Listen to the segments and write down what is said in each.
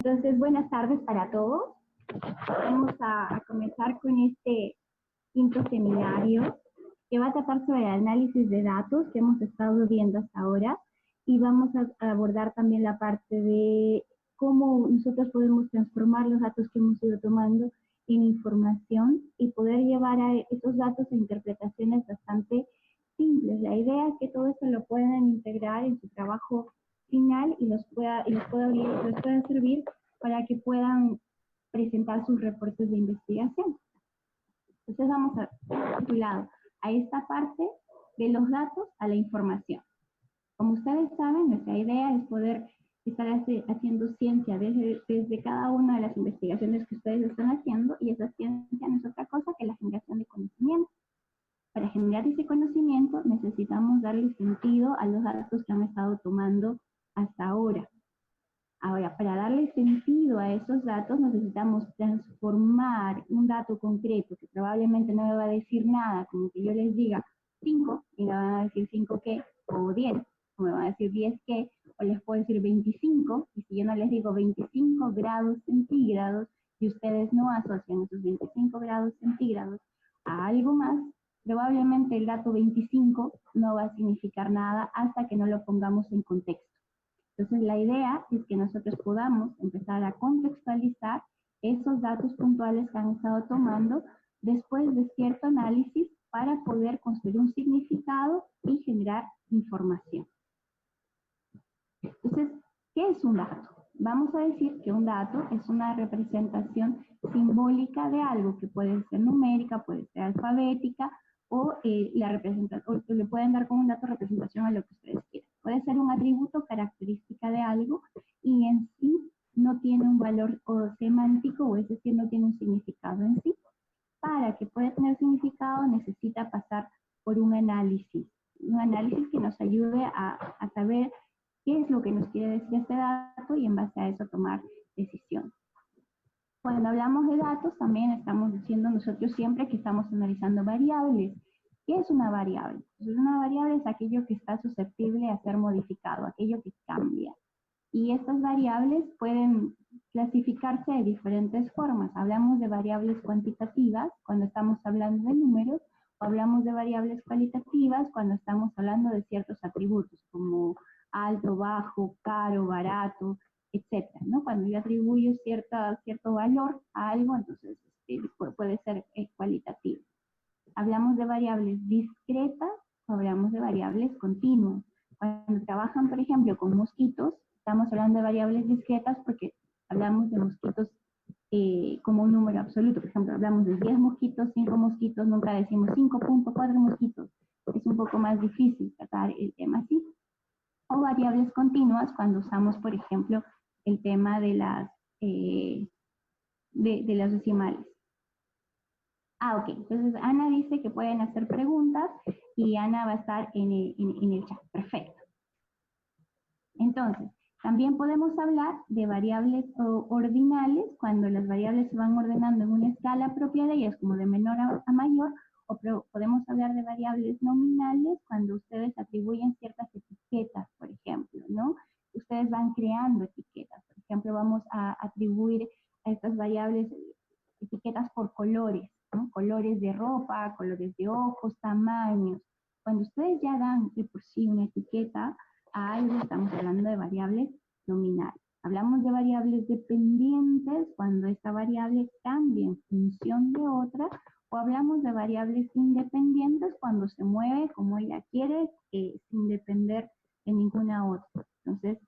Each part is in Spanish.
Entonces, buenas tardes para todos. Vamos a comenzar con este quinto seminario que va a tratar sobre el análisis de datos que hemos estado viendo hasta ahora y vamos a abordar también la parte de cómo nosotros podemos transformar los datos que hemos ido tomando en información y poder llevar a esos datos a interpretaciones bastante simples. La idea es que todo esto lo puedan integrar en su trabajo final y les pueda servir para que puedan presentar sus reportes de investigación. Entonces vamos a titulado a esta parte de los datos a la información. Como ustedes saben, nuestra idea es poder estar haciendo ciencia desde cada una de las investigaciones que ustedes están haciendo, y esa ciencia no es otra cosa que la generación de conocimiento. Para generar ese conocimiento necesitamos darle sentido a los datos que han estado tomando hasta ahora. Ahora, para darle sentido a esos datos necesitamos transformar un dato concreto que probablemente no me va a decir nada, como que yo les diga 5 y me van a decir 5 qué, o 10, o me van a decir 10 qué, o les puedo decir 25, y si yo no les digo 25 grados centígrados y ustedes no asocian esos 25 grados centígrados a algo más, probablemente el dato 25 no va a significar nada hasta que no lo pongamos en contexto. Entonces, la idea es que nosotros podamos empezar a contextualizar esos datos puntuales que han estado tomando después de cierto análisis para poder construir un significado y generar información. Entonces, ¿qué es un dato? Vamos a decir que un dato es una representación simbólica de algo que puede ser numérica, puede ser alfabética, o le pueden dar como un dato representación a lo que ustedes quieran. Puede ser un atributo característica de algo y en sí no tiene un valor semántico, o es decir, no tiene un significado en sí. Para que pueda tener significado necesita pasar por un análisis que nos ayude a saber qué es lo que nos quiere decir este dato y en base a eso tomar decisiones. Cuando hablamos de datos, también estamos diciendo nosotros siempre que estamos analizando variables. ¿Qué es una variable? Pues una variable es aquello que está susceptible a ser modificado, aquello que cambia. Y estas variables pueden clasificarse de diferentes formas. Hablamos de variables cuantitativas cuando estamos hablando de números, o hablamos de variables cualitativas cuando estamos hablando de ciertos atributos, como alto, bajo, caro, barato, etcétera, ¿no? Cuando yo atribuyo cierto valor a algo, entonces puede ser cualitativo. Hablamos de variables discretas o hablamos de variables continuas. Cuando trabajan, por ejemplo, con mosquitos, estamos hablando de variables discretas porque hablamos de mosquitos como un número absoluto. Por ejemplo, hablamos de 10 mosquitos, 5 mosquitos, nunca decimos 5.4 mosquitos. Es un poco más difícil tratar el tema así. O variables continuas cuando usamos, por ejemplo, el tema de las decimales. Ok, entonces Ana dice que pueden hacer preguntas y Ana va a estar en el chat. Perfecto. Entonces, también podemos hablar de variables ordinales cuando las variables se van ordenando en una escala propia de ellas, como de menor a mayor, o podemos hablar de variables nominales cuando ustedes atribuyen ciertas etiquetas, por ejemplo, ¿no? Ustedes van creando etiquetas. Por ejemplo, vamos a atribuir a estas variables etiquetas por colores, ¿no? Colores de ropa, colores de ojos, tamaños. Cuando ustedes ya dan de por sí una etiqueta a algo, estamos hablando de variables nominales. Hablamos de variables dependientes cuando esta variable cambia en función de otra, o hablamos de variables independientes cuando se mueve como ella quiere, sin depender de ninguna otra. Entonces,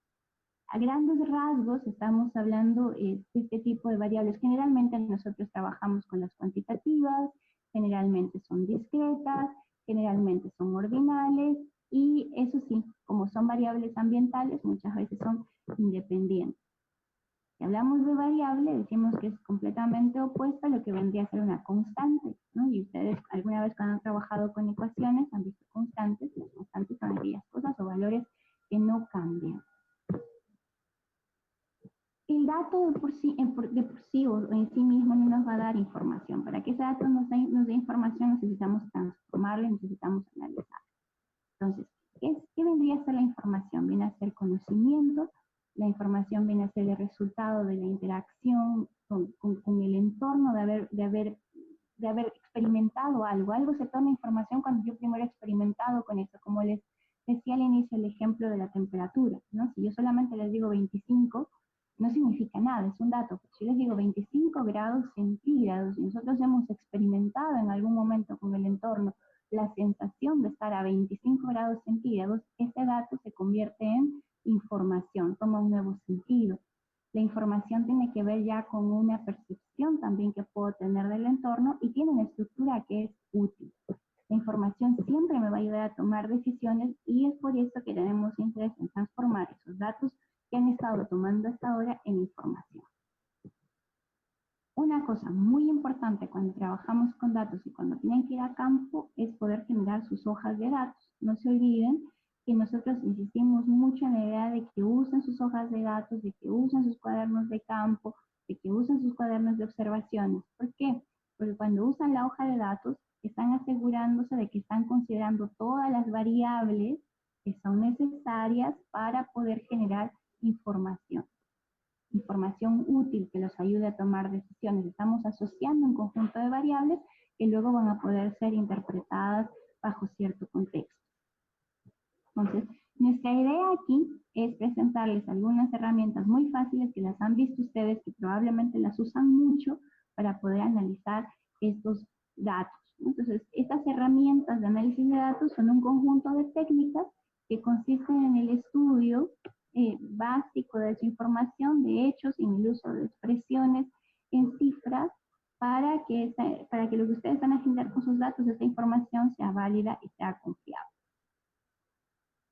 a grandes rasgos estamos hablando de este tipo de variables. Generalmente nosotros trabajamos con las cuantitativas, generalmente son discretas, generalmente son ordinales, y eso sí, como son variables ambientales, muchas veces son independientes. Si hablamos de variable, decimos que es completamente opuesta a lo que vendría a ser una constante, ¿no? Y ustedes alguna vez cuando han trabajado con ecuaciones han visto constantes. Las constantes son aquellas cosas o valores que no cambian. El dato de por sí o en sí mismo no nos va a dar información. Para que ese dato nos dé información necesitamos transformarlo, necesitamos analizarlo. Entonces, ¿qué vendría a ser la información? Viene a ser conocimiento La información viene a ser el resultado de la interacción con el entorno, de haber experimentado algo. Algo se torna información cuando yo primero he experimentado con eso, como les decía al inicio el ejemplo de la temperatura, ¿no? Si yo solamente les digo 25, no significa nada, es un dato. Si les digo 25 grados centígrados y nosotros hemos experimentado en algún momento con el entorno la sensación de estar a 25 grados centígrados, ese dato se convierte en información, toma un nuevo sentido. La información tiene que ver ya con una percepción también que puedo tener del entorno y tiene una estructura que es útil. La información siempre me va a ayudar a tomar decisiones y es por eso que tenemos interés en transformar esos datos que han estado tomando hasta ahora en información. Una cosa muy importante cuando trabajamos con datos y cuando tienen que ir a campo es poder generar sus hojas de datos. No se olviden que nosotros insistimos mucho en la idea de que usen sus hojas de datos, de que usen sus cuadernos de campo, de que usen sus cuadernos de observaciones. ¿Por qué? Porque cuando usan la hoja de datos, están asegurándose de que están considerando todas las variables que son necesarias para poder generar información útil que los ayude a tomar decisiones. Estamos asociando un conjunto de variables que luego van a poder ser interpretadas bajo cierto contexto. Entonces, nuestra idea aquí es presentarles algunas herramientas muy fáciles que las han visto ustedes, que probablemente las usan mucho para poder analizar estos datos. Entonces, estas herramientas de análisis de datos son un conjunto de técnicas que consisten en el estudio básico de su información, de hechos, en el uso de expresiones en cifras, para que lo que ustedes van a generar con sus datos, esta información sea válida y sea confiable.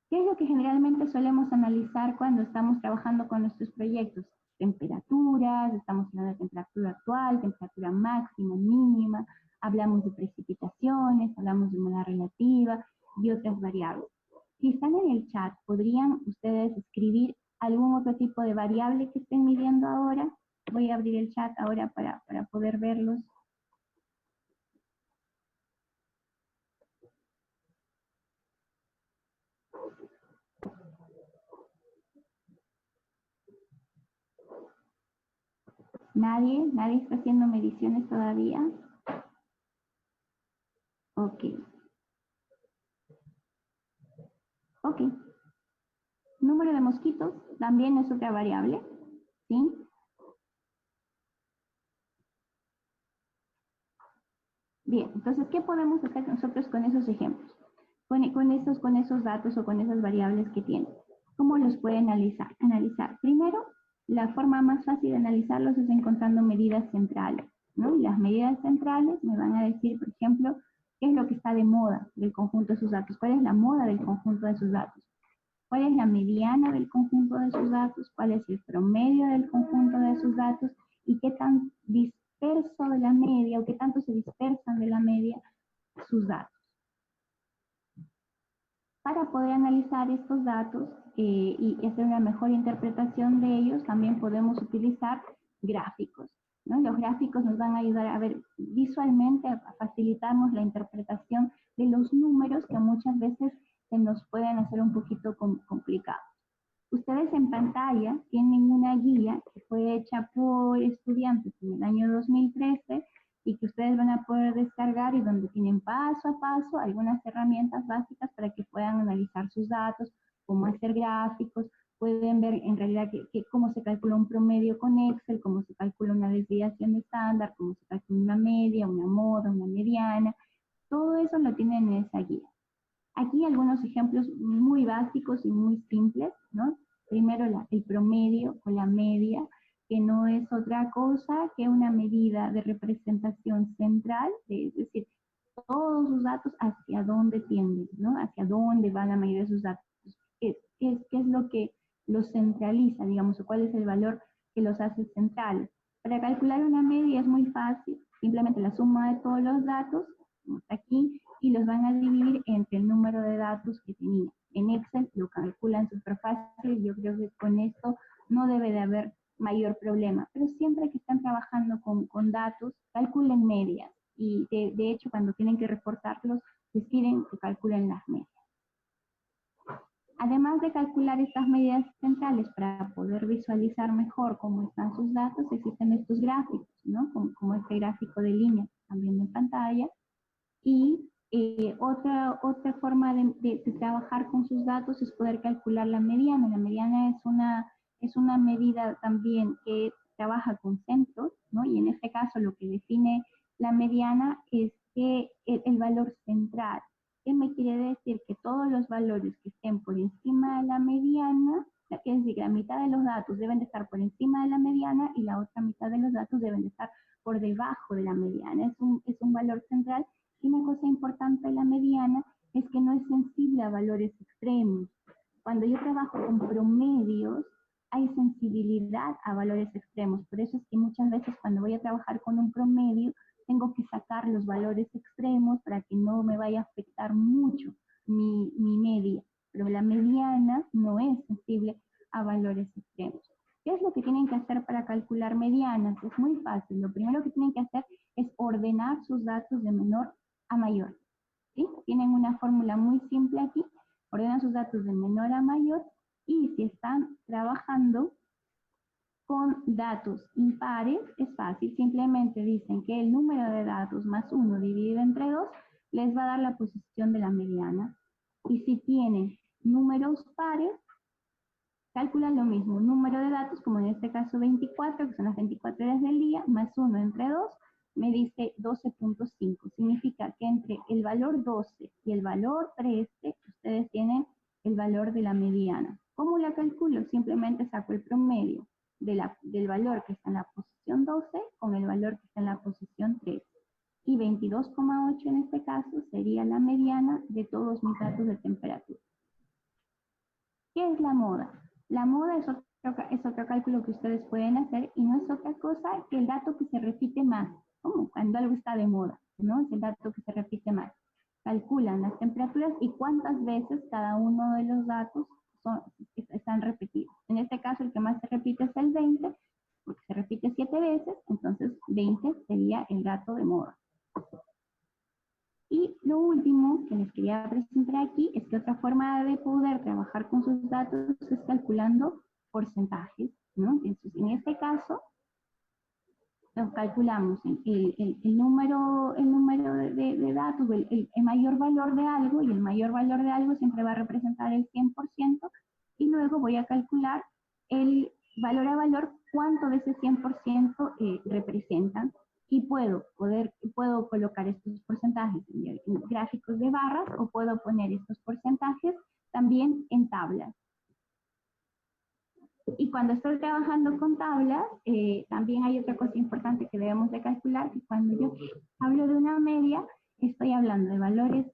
¿Qué es lo que generalmente solemos analizar cuando estamos trabajando con nuestros proyectos? Temperaturas, estamos hablando de temperatura actual, temperatura máxima, mínima, hablamos de precipitaciones, hablamos de humedad relativa y otras variables. Si están en el chat, ¿podrían ustedes escribir algún otro tipo de variable que estén midiendo ahora? Voy a abrir el chat ahora para poder verlos. ¿Nadie está haciendo mediciones todavía? Ok. Ok. Número de mosquitos también es otra variable, ¿sí? Bien, entonces, ¿qué podemos hacer nosotros con esos ejemplos? Con esos datos o con esas variables que tienen. ¿Cómo los puede analizar? Primero, la forma más fácil de analizarlos es encontrando medidas centrales, ¿no? Y las medidas centrales me van a decir, por ejemplo, qué es lo que está de moda del conjunto de sus datos, cuál es la moda del conjunto de sus datos, cuál es la mediana del conjunto de sus datos, cuál es el promedio del conjunto de sus datos y qué tan disperso de la media o qué tanto se dispersan de la media sus datos. Para poder analizar estos datos y hacer una mejor interpretación de ellos, también podemos utilizar gráficos, ¿no? Los gráficos nos van a ayudar a ver visualmente, a facilitarnos la interpretación de los números que muchas veces se nos pueden hacer un poquito complicados. Ustedes en pantalla tienen una guía que fue hecha por estudiantes en el año 2013 y que ustedes van a poder descargar y donde tienen paso a paso algunas herramientas básicas para que puedan analizar sus datos, cómo hacer gráficos, pueden ver en realidad cómo se calcula un promedio con Excel, cómo se calcula una desviación estándar, cómo se calcula una media, una moda, una mediana, todo eso lo tienen en esa guía. Aquí algunos ejemplos muy básicos y muy simples, ¿no? Primero el promedio o la media, que no es otra cosa que una medida de representación central, es decir, todos sus datos hacia dónde tienden, ¿no? Hacia dónde van a medir sus datos. ¿Qué es lo que los centraliza, digamos, o cuál es el valor que los hace centrales? Para calcular una media es muy fácil, simplemente la suma de todos los datos, como está aquí, y los van a dividir entre el número de datos que tenían. En Excel lo calculan súper fácil y yo creo que con esto no debe de haber mayor problema. Pero siempre que están trabajando con datos, calculen medias. Y de hecho, cuando tienen que reportarlos, les piden que calculen las medias. Además de calcular estas medidas centrales para poder visualizar mejor cómo están sus datos, existen estos gráficos, ¿no? Como este gráfico de líneas que están viendo en pantalla. Y otra forma de trabajar con sus datos es poder calcular la mediana. La mediana es una medida también que trabaja con centros, ¿no? Y en este caso lo que define la mediana es que el valor central. ¿Qué me quiere decir? Que todos los valores que estén por encima de la mediana, es decir, la mitad de los datos deben de estar por encima de la mediana y la otra mitad de los datos deben de estar por debajo de la mediana. Es un valor central. Y una cosa importante de la mediana es que no es sensible a valores extremos. Cuando yo trabajo con promedios, hay sensibilidad a valores extremos. Por eso es que muchas veces cuando voy a trabajar con un promedio, tengo que sacar los valores extremos para que no me vaya a afectar mucho mi media. Pero la mediana no es sensible a valores extremos. ¿Qué es lo que tienen que hacer para calcular medianas? Es muy fácil. Lo primero que tienen que hacer es ordenar sus datos de menor a mayor. ¿Sí? Tienen una fórmula muy simple aquí. Ordenan sus datos de menor a mayor y si están trabajando con datos impares, es fácil, simplemente dicen que el número de datos más 1 dividido entre 2 les va a dar la posición de la mediana. Y si tienen números pares, calculan lo mismo, un número de datos, como en este caso 24, que son las 24 horas del día, más 1 entre 2, me dice 12.5. Significa que entre el valor 12 y el valor 13, ustedes tienen el valor de la mediana. ¿Cómo la calculo? Simplemente saco el promedio del valor que está en la posición 12 con el valor que está en la posición 13. Y 22,8 en este caso sería la mediana de todos mis datos de temperatura. ¿Qué es la moda? La moda es otro cálculo que ustedes pueden hacer y no es otra cosa que el dato que se repite más, como cuando algo está de moda, ¿no? Es el dato que se repite más. Calculan las temperaturas y cuántas veces cada uno de los datos están repetidos. En este caso el que más se repite es el 20, porque se repite 7 veces, entonces 20 sería el dato de moda. Y lo último que les quería presentar aquí es que otra forma de poder trabajar con sus datos es calculando porcentajes, ¿no? Entonces, en este caso, nos calculamos el número de datos, el mayor valor de algo, y el mayor valor de algo siempre va a representar el 100%, y luego voy a calcular el valor a valor, cuánto de ese 100% representan, y puedo colocar estos porcentajes en gráficos de barras, o puedo poner estos porcentajes también en tablas. Y cuando estoy trabajando con tablas, también hay otra cosa importante que debemos de calcular, que cuando yo hablo de una media, estoy hablando de valores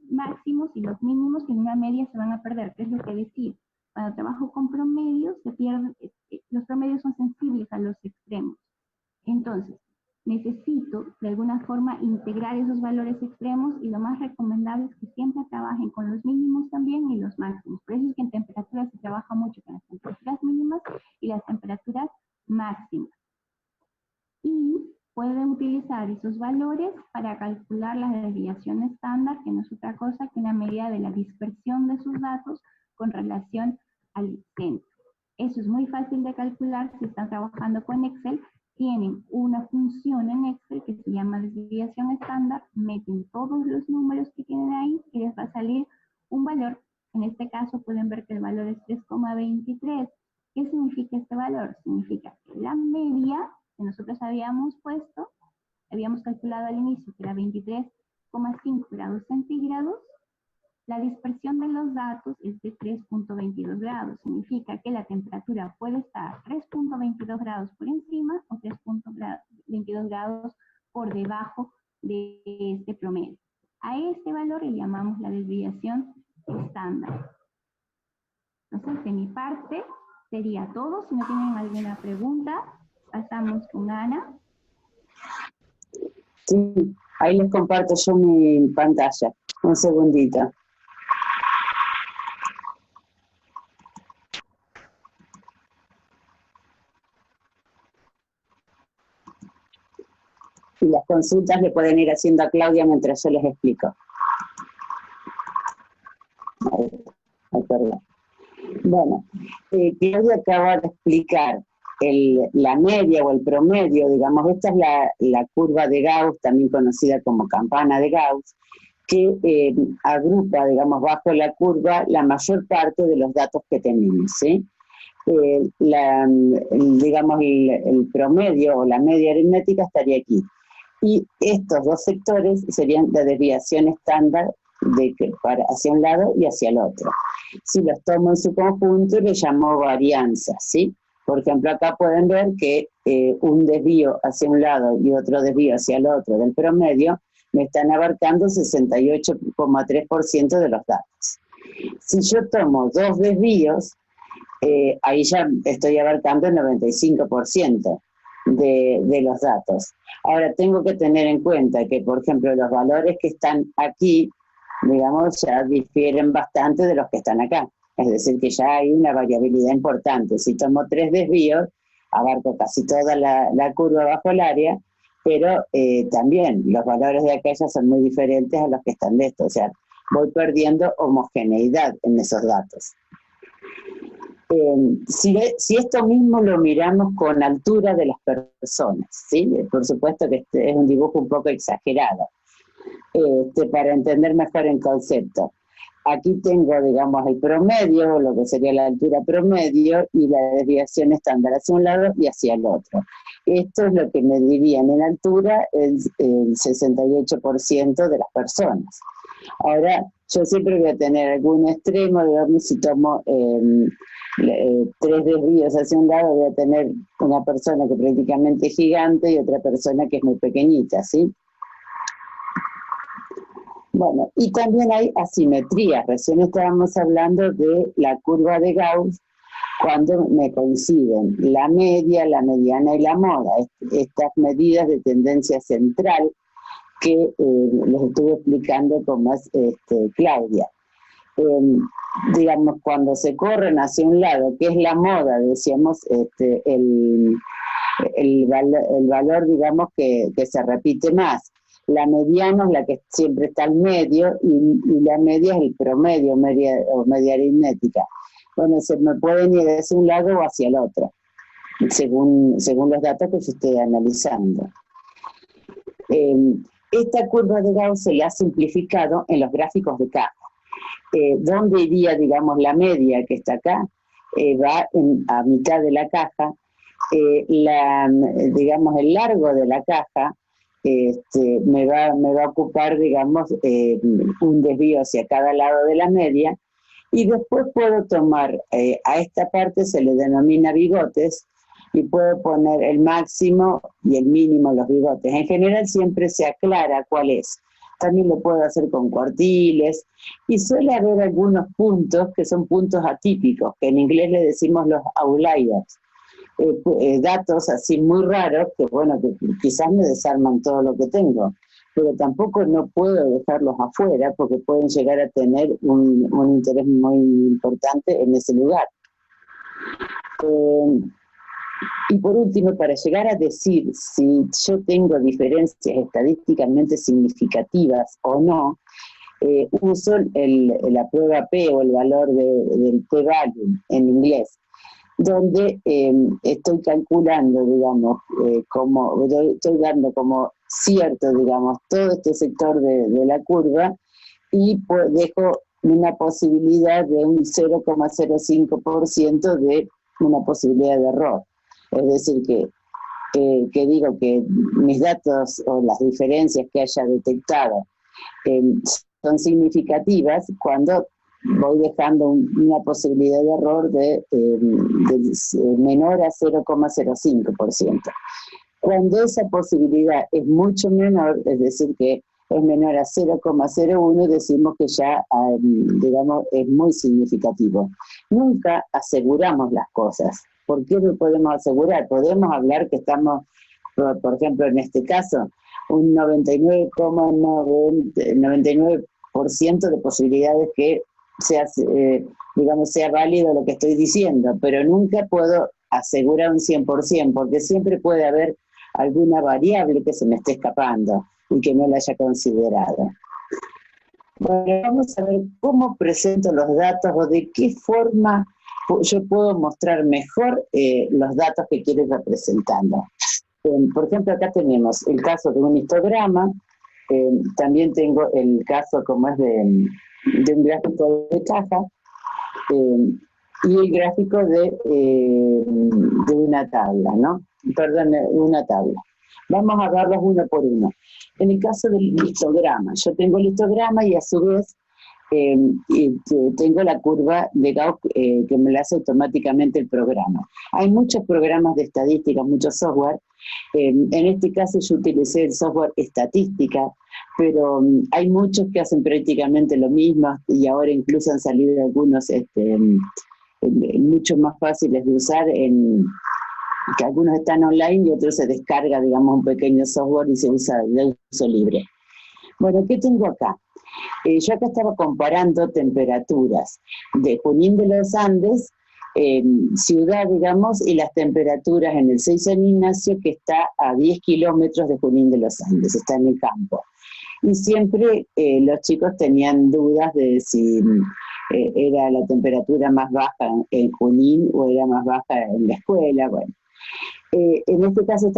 máximos y los mínimos que en una media se van a perder, que es lo que decía. Cuando trabajo con promedios, se pierden, los promedios son sensibles a los extremos. Entonces, necesito de alguna forma integrar esos valores extremos y lo más recomendable es que siempre trabajen con los mínimos también y los máximos. Por eso es que en temperaturas se trabaja mucho con las temperaturas mínimas y las temperaturas máximas. Y pueden utilizar esos valores para calcular la desviación estándar, que no es otra cosa que una medida de la dispersión de sus datos con relación al centro. Eso es muy fácil de calcular si están trabajando con Excel. Tienen una función en Excel que se llama desviación estándar, meten todos los números que tienen ahí y les va a salir un valor. En este caso pueden ver que el valor es 3,23. ¿Qué significa este valor? Significa que la media que nosotros habíamos puesto, habíamos calculado al inicio que era 23,5 grados centígrados, la dispersión de los datos es de 3.22 grados. Significa que la temperatura puede estar 3.22 grados por encima o 3.22 grados por debajo de este promedio. A este valor le llamamos la desviación estándar. Entonces, de mi parte, sería todo. Si no tienen alguna pregunta, pasamos con Ana. Sí, ahí les comparto yo mi pantalla. Un segundito. Y las consultas le pueden ir haciendo a Claudia mientras yo les explico. Ahí, perdón. Bueno, Claudia acaba de explicar la media o el promedio, digamos, esta es la curva de Gauss, también conocida como campana de Gauss, que agrupa, digamos, bajo la curva la mayor parte de los datos que tenemos, ¿sí? Digamos, el promedio o la media aritmética estaría aquí. Y estos dos sectores serían la desviación estándar hacia un lado y hacia el otro. Si los tomo en su conjunto, le llamo varianza, ¿sí? Por ejemplo, acá pueden ver que un desvío hacia un lado y otro desvío hacia el otro del promedio me están abarcando 68,3% de los datos. Si yo tomo dos desvíos, ahí ya estoy abarcando el 95% de los datos. Ahora, tengo que tener en cuenta que, por ejemplo, los valores que están aquí, digamos, ya difieren bastante de los que están acá. Es decir, que ya hay una variabilidad importante. Si tomo 3 desvíos, abarco casi toda la curva bajo el área, pero también los valores de acá ya son muy diferentes a los que están de esto. O sea, voy perdiendo homogeneidad en esos datos. Si esto mismo lo miramos con altura de las personas, ¿sí? Por supuesto que este es un dibujo un poco exagerado, para entender mejor el concepto. Aquí tengo, digamos, el promedio, lo que sería la altura promedio, y la desviación estándar hacia un lado y hacia el otro. Esto es lo que medirían en altura el 68% de las personas. Ahora, yo siempre voy a tener algún extremo, digamos, si tomo 3 desvíos hacia un lado, voy a tener una persona que prácticamente es gigante y otra persona que es muy pequeñita, ¿sí? Bueno, y también hay asimetrías. Recién estábamos hablando de la curva de Gauss cuando me coinciden la media, la mediana y la moda. Estas medidas de tendencia central que les estuve explicando con más Claudia. Digamos, cuando se corren hacia un lado, que es la moda, decíamos, el valor, digamos, que se repite más. La mediana es la que siempre está al medio y la media es el promedio, media aritmética. Bueno, se me pueden ir hacia un lado o hacia el otro, según los datos que se esté analizando. Esta curva de Gauss se la ha simplificado en los gráficos de caja. ¿Dónde iría, digamos, la media que está acá? Va a mitad de la caja. Digamos, el largo de la caja me va a ocupar, digamos, un desvío hacia cada lado de la media, y después puedo tomar, a esta parte se le denomina bigotes, y puedo poner el máximo y el mínimo de los bigotes. En general siempre se aclara cuál es. También lo puedo hacer con cuartiles, y suele haber algunos puntos que son puntos atípicos, que en inglés le decimos los outliers. Datos así muy raros que, bueno, que quizás me desarman todo lo que tengo, pero tampoco no puedo dejarlos afuera porque pueden llegar a tener un interés muy importante en ese lugar. Y por último, para llegar a decir si yo tengo diferencias estadísticamente significativas o no, uso la prueba P o el valor del p-value en inglés, donde estoy calculando, digamos, estoy dando como cierto, digamos, todo este sector de la curva, y dejo una posibilidad de un 0,05% de una posibilidad de error. Es decir, que digo que mis datos o las diferencias que haya detectado son significativas cuando voy dejando una posibilidad de error de menor a 0,05%. Cuando esa posibilidad es mucho menor, es decir, que es menor a 0,01, decimos que ya, digamos, es muy significativo. Nunca aseguramos las cosas. ¿Por qué no podemos asegurar? Podemos hablar que estamos, por ejemplo, en este caso, un 99,99% de posibilidades que sea, digamos, sea válido lo que estoy diciendo, pero nunca puedo asegurar un 100%, porque siempre puede haber alguna variable que se me esté escapando y que no la haya considerado. Bueno, vamos a ver cómo presento los datos o de qué forma yo puedo mostrar mejor los datos que quiero ir representando. Por ejemplo, acá tenemos el caso de un histograma, también tengo el caso como es de un gráfico de caja, y el gráfico de una tabla, ¿no? Perdón, una tabla. Vamos a verlos uno por uno. En el caso del histograma, yo tengo el histograma y a su vez tengo la curva de Gauss que me la hace automáticamente el programa. Hay muchos programas de estadística, muchos software. En este caso yo utilicé el software Estatística, pero hay muchos que hacen prácticamente lo mismo y ahora incluso han salido algunos mucho más fáciles de usar, que algunos están online y otros se descarga, digamos, un pequeño software y se usa de uso libre. Bueno, ¿qué tengo acá? Yo acá estaba comparando temperaturas de Junín de los Andes, ciudad, digamos, y las temperaturas en el 6 San Ignacio, que está a 10 kilómetros de Junín de los Andes, está en el campo. Y siempre los chicos tenían dudas de si era la temperatura más baja en Junín o era más baja en la escuela. Bueno, en este caso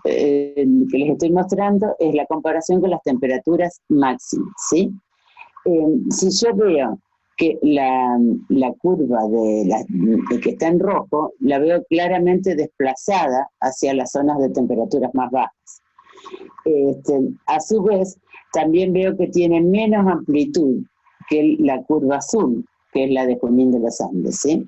que les estoy mostrando es la comparación con las temperaturas máximas, ¿sí? Si yo veo que la curva de que está en rojo, la veo claramente desplazada hacia las zonas de temperaturas más bajas. A su vez, también veo que tiene menos amplitud que la curva azul, que es la de Junín de los Andes, ¿sí?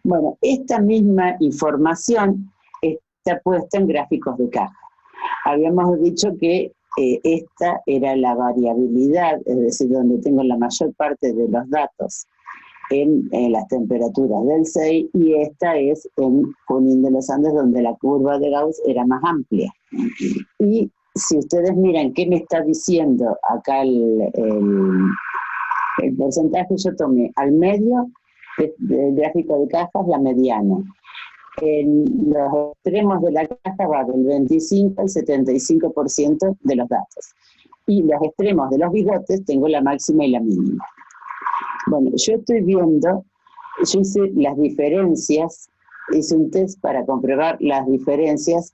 Bueno, esta misma información está puesta en gráficos de caja. Habíamos dicho que esta era la variabilidad, es decir, donde tengo la mayor parte de los datos en las temperaturas del 6, y esta es en Junín de los Andes, donde la curva de Gauss era más amplia. Y si ustedes miran qué me está diciendo acá el porcentaje, yo tomé al medio del gráfico de cajas la mediana. En los extremos de la caja va del 25 al 75% de los datos. Y los extremos de los bigotes tengo la máxima y la mínima. Bueno, yo estoy viendo, yo hice las diferencias, hice un test para comprobar las diferencias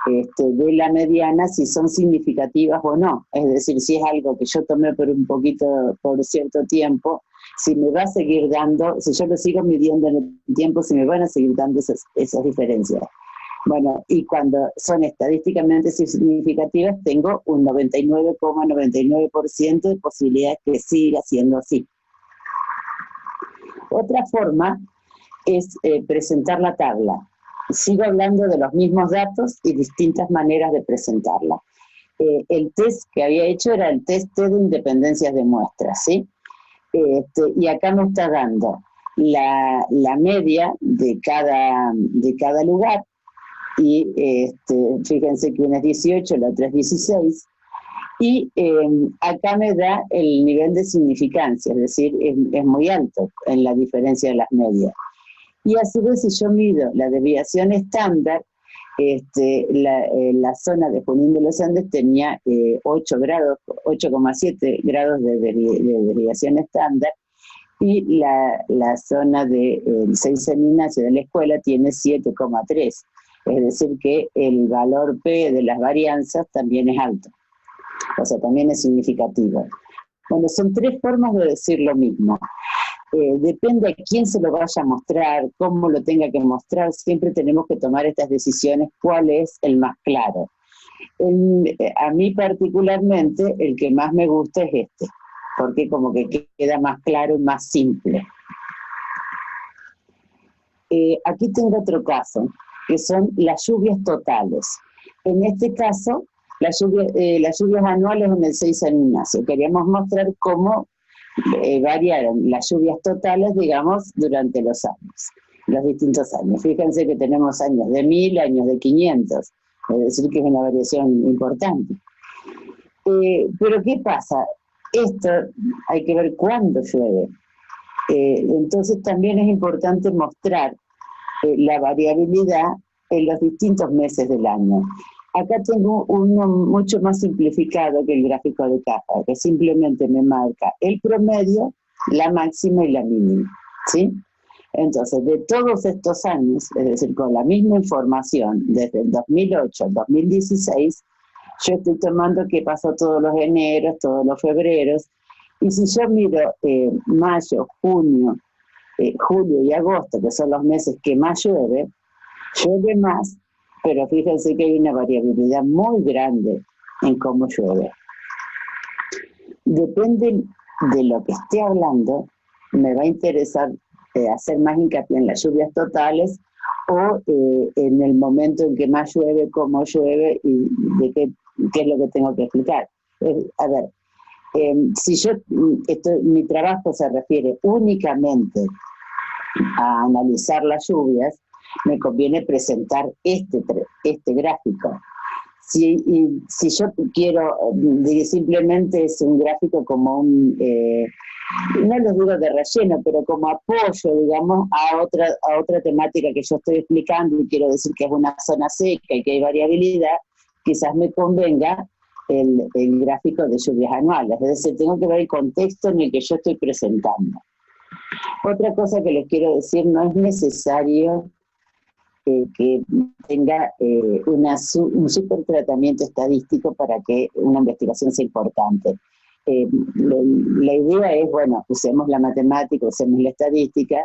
de la mediana, si son significativas o no. Es decir, si es algo que yo tomé por cierto tiempo, si me va a seguir dando, si yo lo sigo midiendo en el tiempo, si me van a seguir dando esas diferencias. Bueno, y cuando son estadísticamente significativas, tengo un 99,99% de posibilidades que siga siendo así. Otra forma es presentar la tabla. Sigo hablando de los mismos datos y distintas maneras de presentarla. El test que había hecho era el test de independencias de muestras, ¿sí? Y acá me está dando la media de cada lugar, y fíjense que una es 18, la otra es 16, y acá me da el nivel de significancia, es decir, es muy alto en la diferencia de las medias. Y a su vez, si yo mido la desviación estándar, la zona de Junín de los Andes tenía 8,7 grados de desviación estándar, y la zona del 6 San Ignacio de la escuela tiene 7,3. Es decir, que el valor P de las varianzas también es alto, o sea, también es significativo. Bueno, son tres formas de decir lo mismo. Depende a quién se lo vaya a mostrar, cómo lo tenga que mostrar, siempre tenemos que tomar estas decisiones, cuál es el más claro. A mí particularmente, el que más me gusta es este, porque como que queda más claro y más simple. Aquí tengo otro caso, que son las lluvias totales. En este caso, las lluvias anuales en el 6 San Ignacio. Queríamos mostrar cómo variaron las lluvias totales, digamos, durante los años, los distintos años. Fíjense que tenemos años de 1000, años de 500, es decir, que es una variación importante. Pero ¿qué pasa? Esto hay que ver cuándo llueve. Entonces también es importante mostrar la variabilidad en los distintos meses del año. Acá tengo uno mucho más simplificado que el gráfico de caja, que simplemente me marca el promedio la máxima y la mínima, ¿sí? Entonces, de todos estos años, es decir, con la misma información, desde el 2008 al 2016, yo estoy tomando qué pasó todos los eneros, todos los febreros, y si yo miro mayo, junio, julio y agosto, que son los meses que más llueve más, pero fíjense que hay una variabilidad muy grande en cómo llueve. Depende de lo que esté hablando, me va a interesar hacer más hincapié en las lluvias totales o en el momento en que más llueve, cómo llueve y de qué es lo que tengo que explicar. A ver, si mi trabajo se refiere únicamente a analizar las lluvias, me conviene presentar este gráfico. Si yo quiero, simplemente es un gráfico como no lo digo de relleno, pero como apoyo, digamos, a otra temática que yo estoy explicando y quiero decir que es una zona seca y que hay variabilidad, quizás me convenga el gráfico de lluvias anuales. Es decir, tengo que ver el contexto en el que yo estoy presentando. Otra cosa que les quiero decir, no es necesario que tenga un super tratamiento estadístico para que una investigación sea importante. La idea es, bueno, usemos la matemática, usemos la estadística,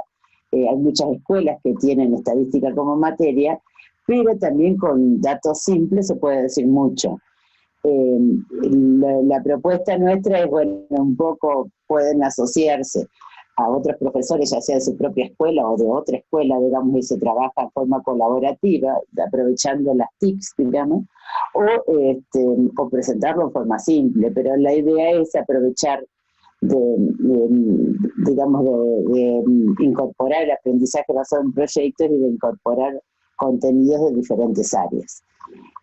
hay muchas escuelas que tienen estadística como materia, pero también con datos simples se puede decir mucho. La propuesta nuestra es, bueno, un poco pueden asociarse a otros profesores, ya sea de su propia escuela o de otra escuela, digamos, y se trabaja de forma colaborativa, aprovechando las TICs, digamos, o presentarlo en forma simple, pero la idea es aprovechar digamos, de incorporar el aprendizaje basado en proyectos y de incorporar contenidos de diferentes áreas.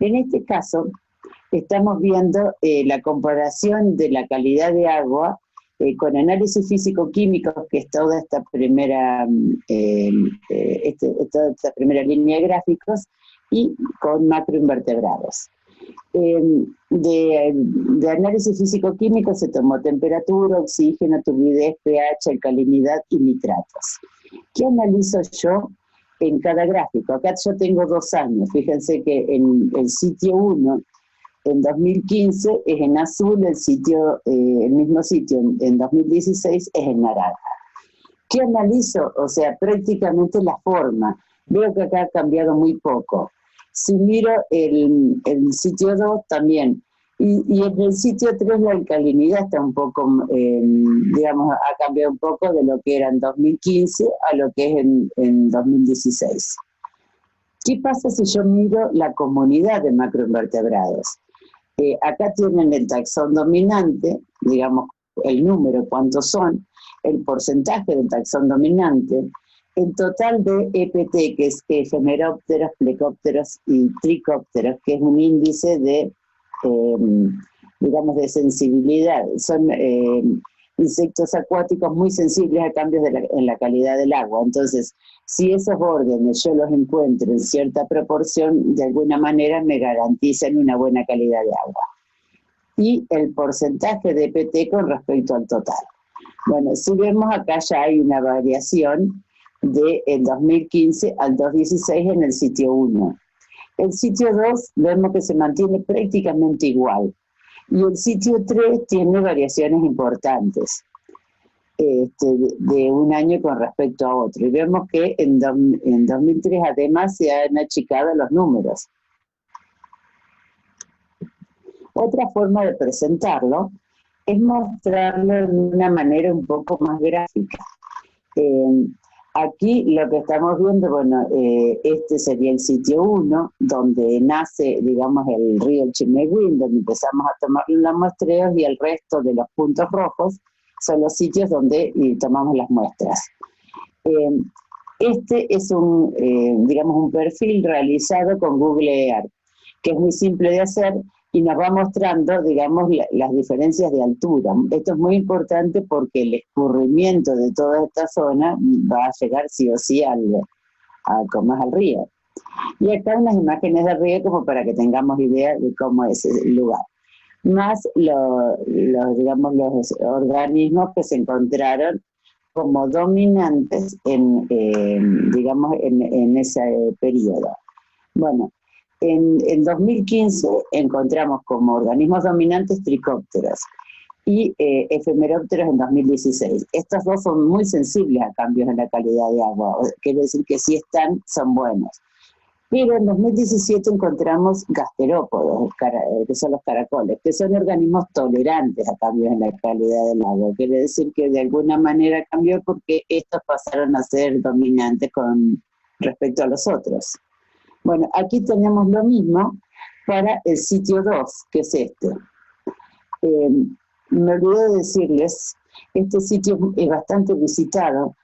En este caso, estamos viendo la comparación de la calidad de agua con análisis físico-químicos, que es toda esta primera línea de gráficos, y con macroinvertebrados. De análisis físico-químico se tomó temperatura, oxígeno, turbidez, pH, alcalinidad y nitratos. ¿Qué analizo yo en cada gráfico? Acá yo tengo 2 años, fíjense que en el sitio 1, en 2015 es en azul, el mismo sitio en 2016 es en naranja. ¿Qué analizo? O sea, prácticamente la forma. Veo que acá ha cambiado muy poco. Si miro el sitio 2 también, y en el sitio 3 la alcalinidad está un poco, digamos, ha cambiado un poco de lo que era en 2015 a lo que es en 2016. ¿Qué pasa si yo miro la comunidad de macroinvertebrados? Acá tienen el taxón dominante, digamos, el número, cuántos son, el porcentaje del taxón dominante, el total de EPT, que es efemerópteros, plecópteros y tricópteros, que es un índice de, digamos, de sensibilidad. Son insectos acuáticos muy sensibles a cambios en la calidad del agua. Entonces, si esos órdenes yo los encuentro en cierta proporción, de alguna manera me garantizan una buena calidad de agua. Y el porcentaje de EPT con respecto al total. Bueno, si vemos acá ya hay una variación del 2015 al 2016 en el sitio 1. El sitio 2 vemos que se mantiene prácticamente igual. Y el sitio 3 tiene variaciones importantes de un año con respecto a otro. Y vemos que en 2003 además se han achicado los números. Otra forma de presentarlo es mostrarlo de una manera un poco más gráfica. Aquí lo que estamos viendo, bueno, este sería el sitio 1, donde nace, digamos, el río Chimegüín, donde empezamos a tomar los muestreos, y el resto de los puntos rojos son los sitios donde tomamos las muestras. Este es digamos, un perfil realizado con Google Earth, que es muy simple de hacer y nos va mostrando, digamos, las diferencias de altura. Esto es muy importante porque el escurrimiento de toda esta zona va a llegar sí o sí como es al río. Y acá unas imágenes del río como para que tengamos idea de cómo es el lugar. Más digamos, los organismos que se encontraron como dominantes digamos, en ese periodo. Bueno, en 2015 encontramos como organismos dominantes tricópteros y efemerópteros en 2016. Estos dos son muy sensibles a cambios en la calidad de agua, quiere decir que si están, son buenos. Pero en 2017 encontramos gasterópodos, que son los caracoles, que son organismos tolerantes a cambios en la calidad del agua. Quiere decir que de alguna manera cambió porque estos pasaron a ser dominantes con respecto a los otros. Bueno, aquí tenemos lo mismo para el sitio 2, que es este. Me olvidé de decirles, este sitio es bastante visitado,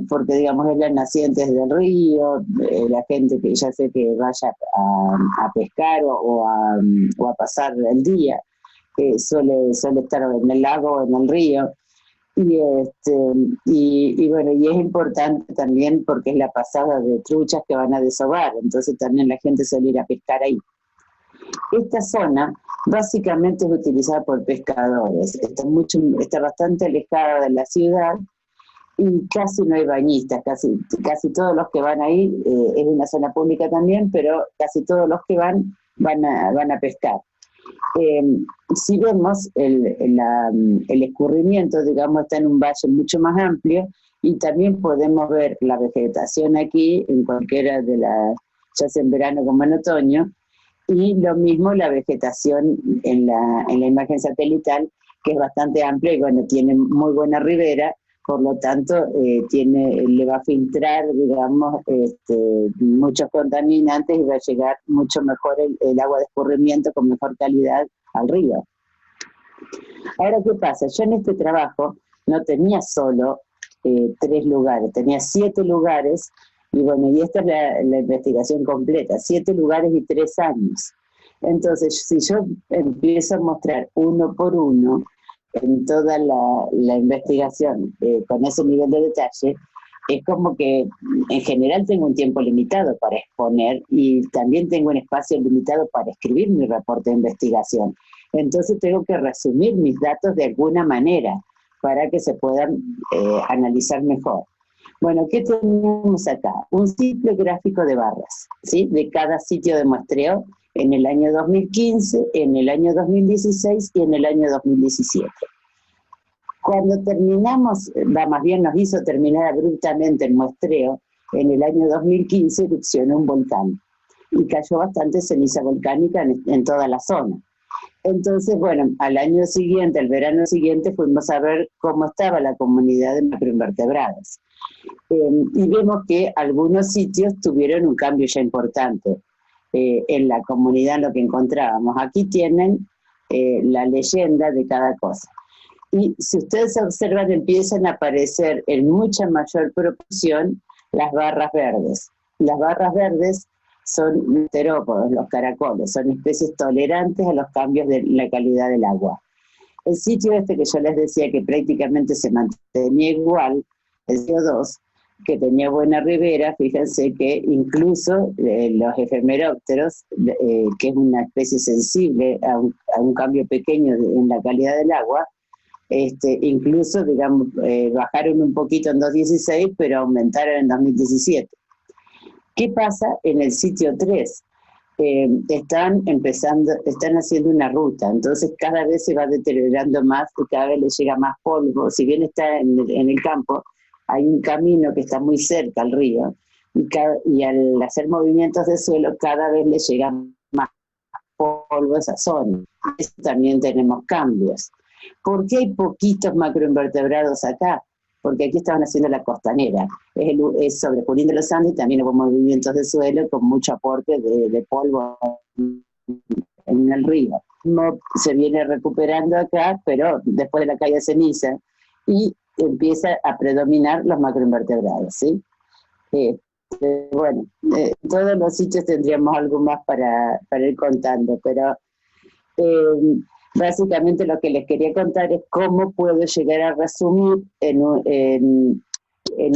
porque digamos es las nacientes del río, la gente que ya sé que vaya a pescar o a pasar el día, suele estar en el lago o en el río, y bueno, y es importante también porque es la pasada de truchas que van a desovar, entonces también la gente suele ir a pescar ahí. Esta zona básicamente es utilizada por pescadores, está bastante alejada de la ciudad, y casi no hay bañistas, casi todos los que van ahí, es una zona pública también, pero casi todos los que van a pescar. Si vemos el escurrimiento, digamos, está en un valle mucho más amplio, y también podemos ver la vegetación aquí, en cualquiera de las, ya sea en verano como en otoño, y lo mismo la vegetación en la imagen satelital, que es bastante amplia y bueno, tiene muy buena ribera. Por lo tanto, le va a filtrar, digamos, muchos contaminantes y va a llegar mucho mejor el agua de escurrimiento con mejor calidad al río. Ahora, ¿qué pasa? Yo en este trabajo no tenía solo 3 lugares, tenía 7 lugares, y bueno, y esta es la investigación completa, 7 lugares y 3 años. Entonces, si yo empiezo a mostrar uno por uno, en toda la investigación con ese nivel de detalle, es como que en general tengo un tiempo limitado para exponer y también tengo un espacio limitado para escribir mi reporte de investigación. Entonces tengo que resumir mis datos de alguna manera para que se puedan analizar mejor. Bueno, ¿qué tenemos acá? Un simple gráfico de barras, ¿sí? De cada sitio de muestreo en el año 2015, en el año 2016 y en el año 2017. Cuando terminamos, más bien nos hizo terminar abruptamente el muestreo, en el año 2015 erupcionó un volcán y cayó bastante ceniza volcánica en toda la zona. Entonces, bueno, al año siguiente, al verano siguiente, fuimos a ver cómo estaba la comunidad de macroinvertebrados. Y vemos que algunos sitios tuvieron un cambio ya importante en la comunidad, en lo que encontrábamos. Aquí tienen la leyenda de cada cosa. Y si ustedes observan, empiezan a aparecer en mucha mayor proporción las barras verdes. Las barras verdes son terópodos, los caracoles, son especies tolerantes a los cambios de la calidad del agua. El sitio este que yo les decía que prácticamente se mantenía igual, el CO2, que tenía buena ribera, fíjense que incluso los efemerópteros, que es una especie sensible a un cambio pequeño en la calidad del agua, incluso, digamos, bajaron un poquito en 2016, pero aumentaron en 2017. ¿Qué pasa en el sitio 3? Están haciendo una ruta, entonces cada vez se va deteriorando más y cada vez les llega más polvo. Si bien está en el campo, hay un camino que está muy cerca al río, y al hacer movimientos de suelo cada vez les llega más polvo a esa zona. Eso también tenemos cambios. ¿Por qué hay poquitos macroinvertebrados acá? Porque aquí estaban haciendo la costanera, es sobre Junín de los Andes, y también hubo movimientos de suelo con mucho aporte de polvo en el río. No se viene recuperando acá, pero después de la caída de ceniza, y empieza a predominar los macroinvertebrados, ¿sí? Bueno, en todos los sitios tendríamos algo más para ir contando, pero básicamente lo que les quería contar es cómo puedo llegar a resumir en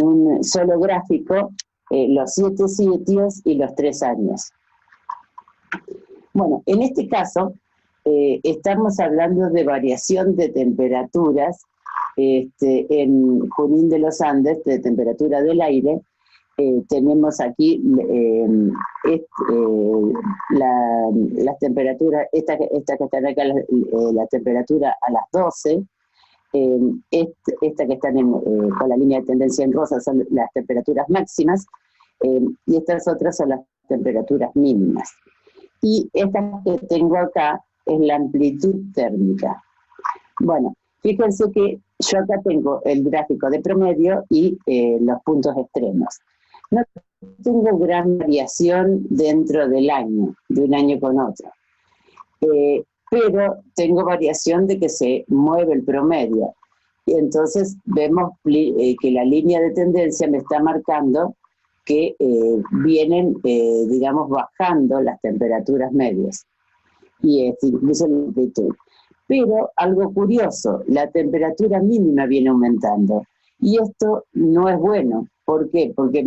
un solo gráfico los 7 sitios y los 3 años. Bueno, en este caso estamos hablando de variación de temperaturas en Junín de los Andes, de temperatura del aire, tenemos aquí las temperaturas, esta que están acá, la temperatura a las 12, esta que están con la línea de tendencia en rosa son las temperaturas máximas, y estas otras son las temperaturas mínimas. Y esta que tengo acá es la amplitud térmica. Bueno, fíjense que yo acá tengo el gráfico de promedio y los puntos extremos. No tengo gran variación dentro del año, de un año con otro. Pero tengo variación de que se mueve el promedio. Y entonces vemos que la línea de tendencia me está marcando que vienen, digamos, bajando las temperaturas medias. Y incluso la amplitud. Pero algo curioso, la temperatura mínima viene aumentando. Y esto no es bueno. ¿Por qué? Porque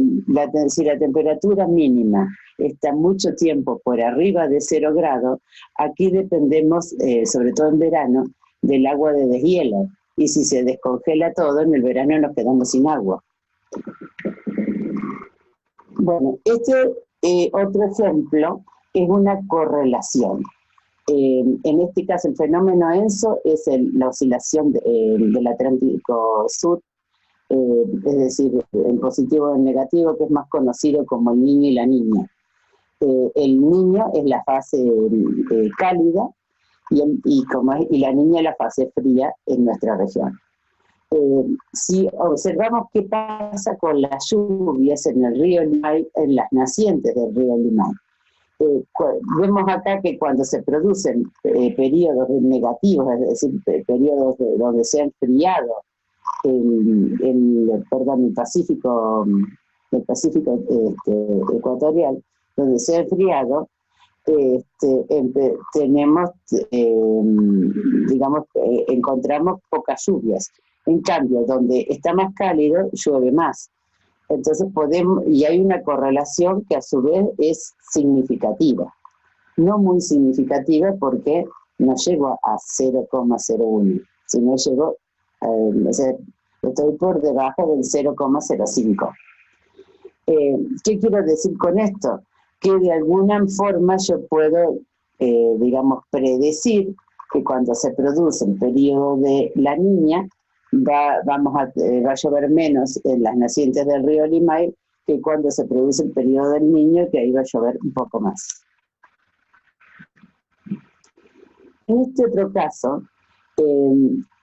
si la temperatura mínima está mucho tiempo por arriba de 0 grados, aquí dependemos, sobre todo en verano, del agua de deshielo. Y si se descongela todo, en el verano nos quedamos sin agua. Bueno, otro ejemplo es una correlación. En este caso, el fenómeno ENSO es la oscilación del Atlántico Sur, es decir, en positivo o en negativo, que es más conocido como el niño y la niña. El niño es la fase cálida y la niña es la fase fría en nuestra región. Si observamos qué pasa con las lluvias en el río Limay, en las nacientes del río Limay, vemos acá que cuando se producen periodos negativos, es decir, periodos donde se ha enfriado el Pacífico ecuatorial, donde se ha enfriado, tenemos, digamos, encontramos pocas lluvias. En cambio, donde está más cálido, llueve más. Entonces y hay una correlación que a su vez es significativa. No muy significativa porque no llego a 0,01, sino llego, o sea, estoy por debajo del 0,05. ¿Qué quiero decir con esto? Que de alguna forma yo puedo, digamos, predecir que cuando se produce el periodo de la niña, va a llover menos en las nacientes del río Limay que cuando se produce el periodo del niño, que ahí va a llover un poco más. En este otro caso,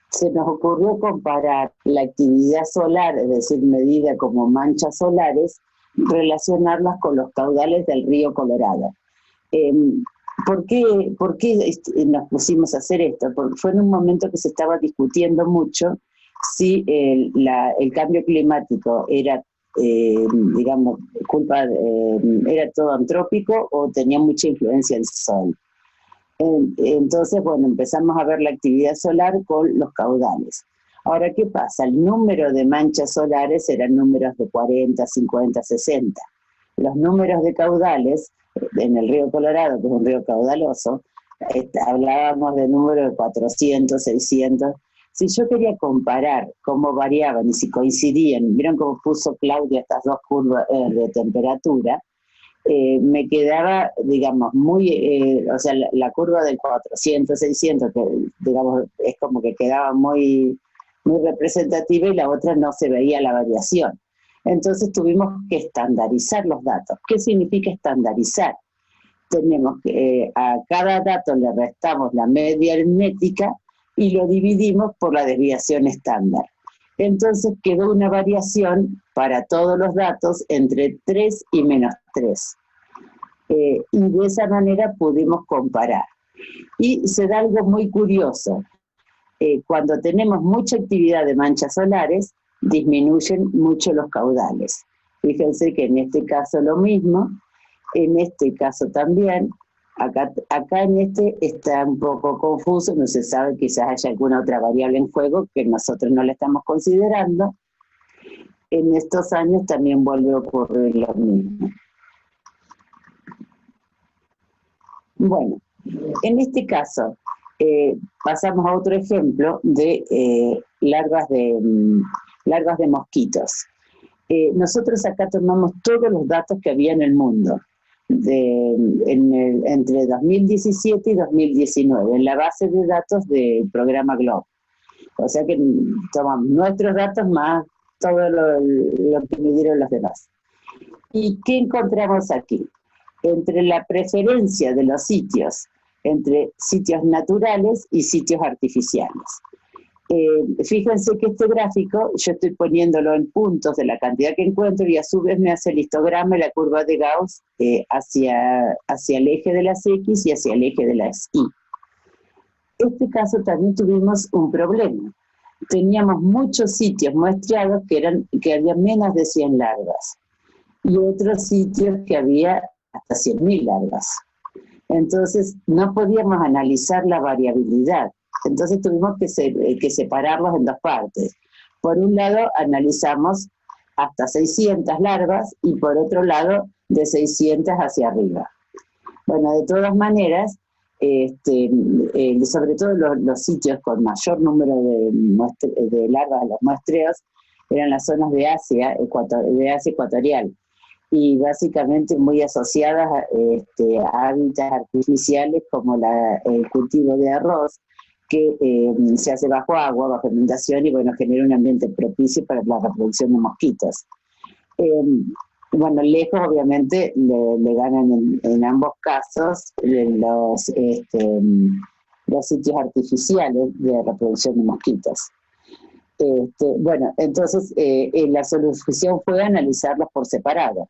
se nos ocurrió comparar la actividad solar, es decir, medida como manchas solares, relacionarlas con los caudales del río Colorado. ¿Por qué nos pusimos a hacer esto? Porque fue en un momento que se estaba discutiendo mucho si el cambio climático era, digamos, era todo antrópico o tenía mucha influencia el sol. Entonces, bueno, empezamos a ver la actividad solar con los caudales. Ahora, ¿qué pasa? El número de manchas solares eran números de 40, 50, 60. Los números de caudales, en el río Colorado, que es un río caudaloso, hablábamos de números de 400, 600. Si yo quería comparar cómo variaban y si coincidían, vieron cómo puso Claudia estas dos curvas de temperatura, me quedaba, digamos, o sea, la curva del 400, 600, que digamos es como que quedaba muy, muy representativa y la otra no se veía la variación. Entonces tuvimos que estandarizar los datos. ¿Qué significa estandarizar? Tenemos que a cada dato le restamos la media aritmética y lo dividimos por la desviación estándar. Entonces quedó una variación para todos los datos entre 3 y menos 3. Y de esa manera pudimos comparar. Y se da algo muy curioso. Cuando tenemos mucha actividad de manchas solares, disminuyen mucho los caudales. Fíjense que en este caso lo mismo, en este caso también. Acá en este está un poco confuso, no se sabe, quizás haya alguna otra variable en juego que nosotros no la estamos considerando. En estos años también vuelve a ocurrir lo mismo. Bueno, en este caso pasamos a otro ejemplo de larvas de mosquitos. Nosotros acá tomamos todos los datos que había en el mundo, entre 2017 y 2019, en la base de datos del programa GLOBE. O sea que tomamos nuestros datos más todo lo que midieron los demás. ¿Y qué encontramos aquí? Entre la preferencia de los sitios, entre sitios naturales y sitios artificiales. Fíjense que este gráfico, yo estoy poniéndolo en puntos de la cantidad que encuentro y a su vez me hace el histograma y la curva de Gauss hacia el eje de las X y hacia el eje de las Y. En este caso también tuvimos un problema. Teníamos muchos sitios muestreados que había menos de 100 larvas y otros sitios que había hasta 100.000 larvas. Entonces no podíamos analizar la variabilidad. Entonces tuvimos que separarlos en dos partes. Por un lado analizamos hasta 600 larvas y por otro lado de 600 hacia arriba. Bueno, de todas maneras, sobre todo los sitios con mayor número de larvas, los muestreos, eran las zonas de Asia ecuatorial, y básicamente muy asociadas a hábitats artificiales como el cultivo de arroz, que se hace bajo agua, bajo inundación, y bueno, genera un ambiente propicio para la reproducción de mosquitos. Bueno, lejos obviamente le ganan en ambos casos los sitios artificiales de reproducción de mosquitos. Bueno, entonces la solución fue analizarlos por separado.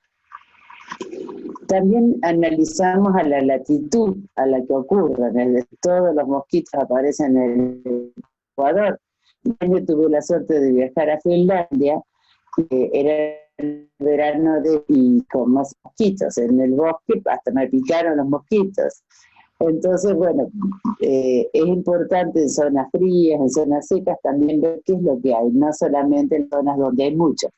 También analizamos a la latitud a la que ocurren, todos los mosquitos aparecen en el Ecuador. Yo tuve la suerte de viajar a Finlandia, era el verano y con más mosquitos en el bosque, hasta me picaron los mosquitos. Entonces, bueno, es importante en zonas frías, en zonas secas, también ver qué es lo que hay, no solamente en zonas donde hay mucho.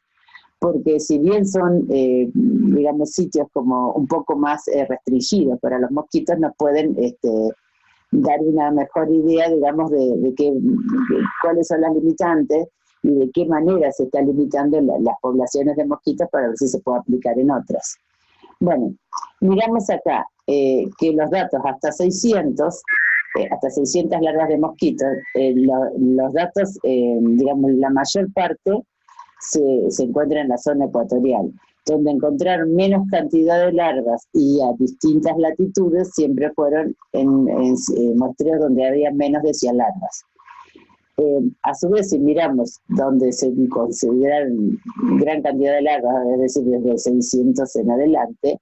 Porque si bien son, digamos, sitios como un poco más restringidos para los mosquitos, nos pueden dar una mejor idea, digamos, de cuáles son las limitantes y de qué manera se está limitando las poblaciones de mosquitos para ver si se puede aplicar en otras. Bueno, miramos acá que los datos hasta 600 larvas de mosquitos, los datos, digamos, la mayor parte se encuentra en la zona ecuatorial, donde encontrar menos cantidad de larvas y a distintas latitudes siempre fueron en muestreos donde había menos de 100 larvas. A su vez, si miramos donde se consideran gran cantidad de larvas, es decir, desde 600 en adelante,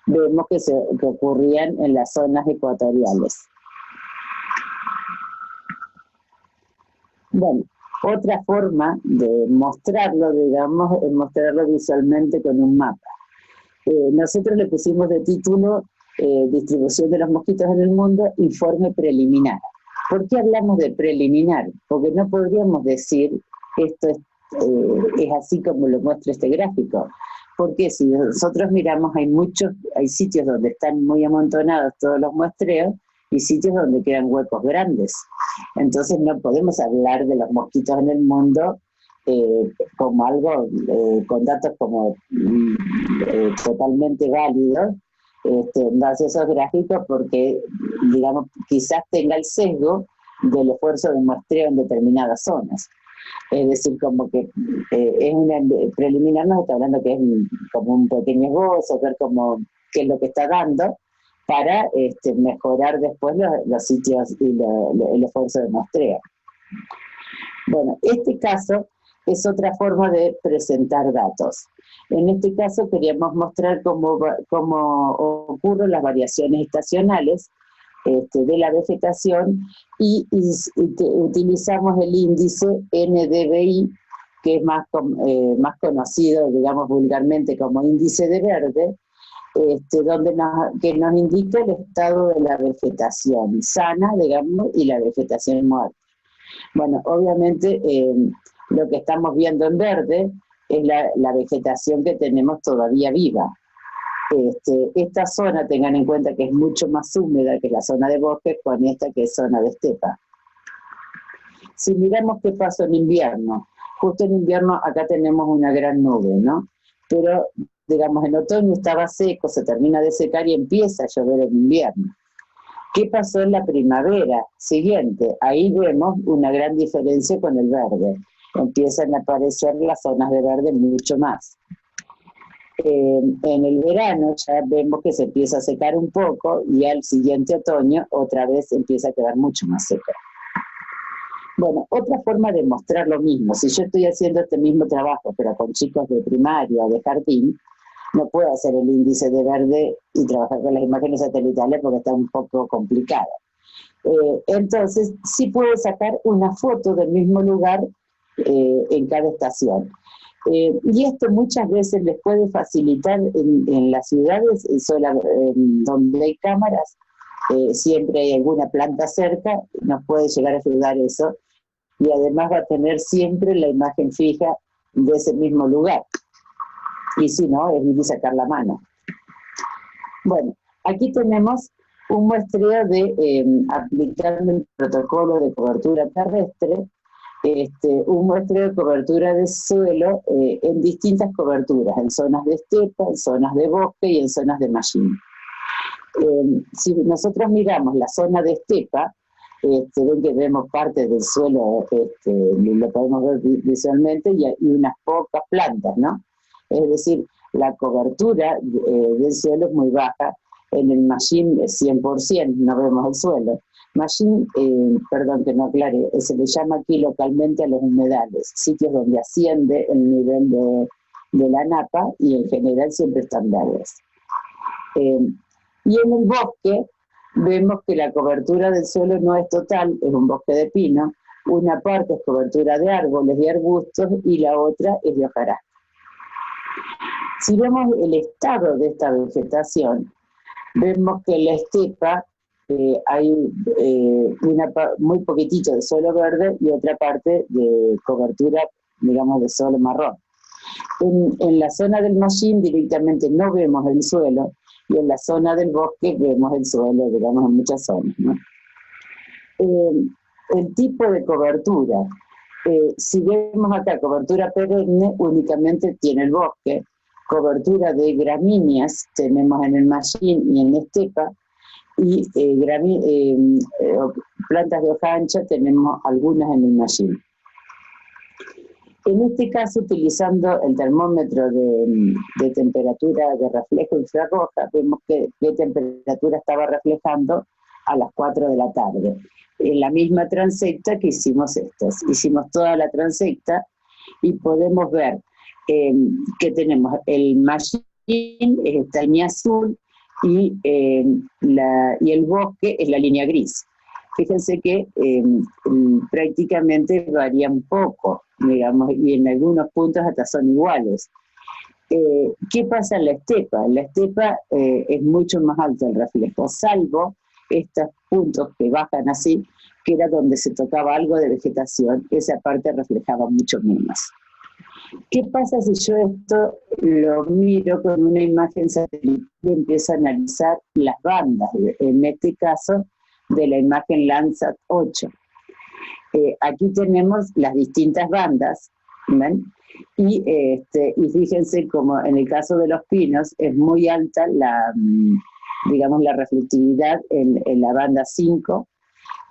vemos que ocurrían en las zonas ecuatoriales. Bueno, otra forma de mostrarlo, digamos, es mostrarlo visualmente con un mapa. Nosotros le pusimos de título Distribución de los mosquitos en el mundo, informe preliminar. ¿Por qué hablamos de preliminar? Porque no podríamos decir que esto es así como lo muestra este gráfico. Porque si nosotros miramos, hay sitios donde están muy amontonados todos los muestreos y sitios donde quedan huecos grandes. Entonces no podemos hablar de los mosquitos en el mundo como algo, con datos como totalmente válidos, en base a esos gráficos, porque, digamos, quizás tenga el sesgo del esfuerzo de muestreo en determinadas zonas. Es decir, como que es una preliminar, nos está hablando que es como un pequeño esbozo, ver qué es lo que está dando, para mejorar después los sitios y el esfuerzo de muestreo. Bueno, este caso es otra forma de presentar datos. En este caso queríamos mostrar cómo ocurren las variaciones estacionales de la vegetación y utilizamos el índice NDVI, que es más conocido, digamos, vulgarmente como índice de verde, que nos indica el estado de la vegetación sana, digamos, y la vegetación muerta. Bueno, obviamente lo que estamos viendo en verde es la vegetación que tenemos todavía viva. Esta zona, tengan en cuenta que es mucho más húmeda que la zona de bosque, con esta que es zona de estepa. Si miramos qué pasó en invierno, justo en invierno acá tenemos una gran nube, ¿no? Pero, digamos, en otoño estaba seco, se termina de secar y empieza a llover en invierno. ¿Qué pasó en la primavera siguiente? Ahí vemos una gran diferencia con el verde. Empiezan a aparecer las zonas de verde mucho más. En el verano ya vemos que se empieza a secar un poco y al siguiente otoño otra vez empieza a quedar mucho más seca. Bueno, otra forma de mostrar lo mismo, si yo estoy haciendo este mismo trabajo pero con chicos de primaria o de jardín, no puedo hacer el índice de verde y trabajar con las imágenes satelitales porque está un poco complicado. Entonces, sí puedo sacar una foto del mismo lugar en cada estación. Y esto muchas veces les puede facilitar en las ciudades donde hay cámaras, siempre hay alguna planta cerca, nos puede llegar a ayudar eso, y además va a tener siempre la imagen fija de ese mismo lugar. Y si no, es ir y sacar la mano. Bueno, aquí tenemos un muestreo de aplicando el protocolo de cobertura terrestre, un muestreo de cobertura de suelo en distintas coberturas, en zonas de estepa, en zonas de bosque y en zonas de mallín. Si nosotros miramos la zona de estepa, ven que vemos parte del suelo, lo podemos ver visualmente, y unas pocas plantas, ¿no? Es decir, la cobertura del suelo es muy baja. En el mallín es 100%, no vemos el suelo. Mallín, perdón que no aclare, se le llama aquí localmente a los humedales, sitios donde asciende el nivel de la napa y en general siempre están verdes. Y en el bosque vemos que la cobertura del suelo no es total, es un bosque de pino, una parte es cobertura de árboles y arbustos y la otra es de hojarasca. Si vemos el estado de esta vegetación, vemos que en la estepa hay muy poquitito de suelo verde y otra parte de cobertura, digamos, de suelo marrón. En la zona del mallín directamente no vemos el suelo, y en la zona del bosque vemos el suelo, digamos, en muchas zonas, ¿no? El tipo de cobertura, si vemos acá cobertura perenne, únicamente tiene el bosque. Cobertura de gramíneas tenemos en el mallín y en la estepa, y plantas de hoja ancha tenemos algunas en el mallín. En este caso, utilizando el termómetro de temperatura de reflejo infrarroja, vemos qué temperatura estaba reflejando a las 4 de la tarde. En la misma transecta que hicimos estas. Hicimos toda la transecta y podemos ver que tenemos el mallín, está en línea azul, y el bosque es la línea gris. Fíjense que prácticamente varía un poco, digamos, y en algunos puntos hasta son iguales. ¿Qué pasa en la estepa? En la estepa es mucho más alto el reflejo, salvo estos puntos que bajan así, que era donde se tocaba algo de vegetación, esa parte reflejaba mucho menos. ¿Qué pasa si yo esto lo miro con una imagen satelital y empiezo a analizar las bandas, en este caso de la imagen Landsat 8? Aquí tenemos las distintas bandas, ¿ven? Y fíjense como en el caso de los pinos es muy alta la reflectividad en la banda 5,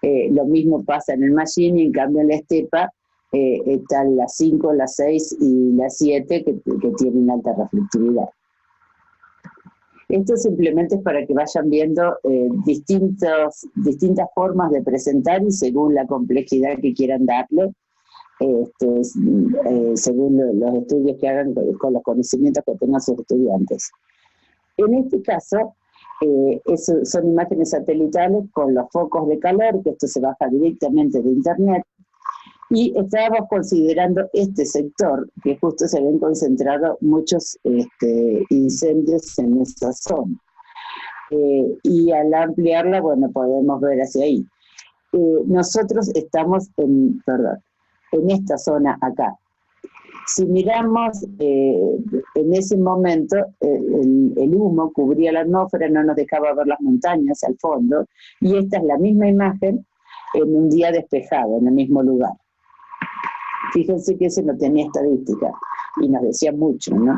lo mismo pasa en el mallín, y en cambio en la estepa están las 5, las 6 y las 7 que tienen alta reflectividad. Esto simplemente es para que vayan viendo distintas formas de presentar y según la complejidad que quieran darle, según los estudios que hagan con los conocimientos que tengan sus estudiantes. En este caso, son imágenes satelitales con los focos de calor, que esto se baja directamente de internet, y estábamos considerando este sector, que justo se habían concentrado muchos incendios en esa zona. Y al ampliarla, bueno, podemos ver hacia ahí. Nosotros estamos en esta zona acá. Si miramos, en ese momento el humo cubría la atmósfera, no nos dejaba ver las montañas al fondo, y esta es la misma imagen en un día despejado, en el mismo lugar. Fíjense que ese no tenía estadística y nos decía mucho, ¿no?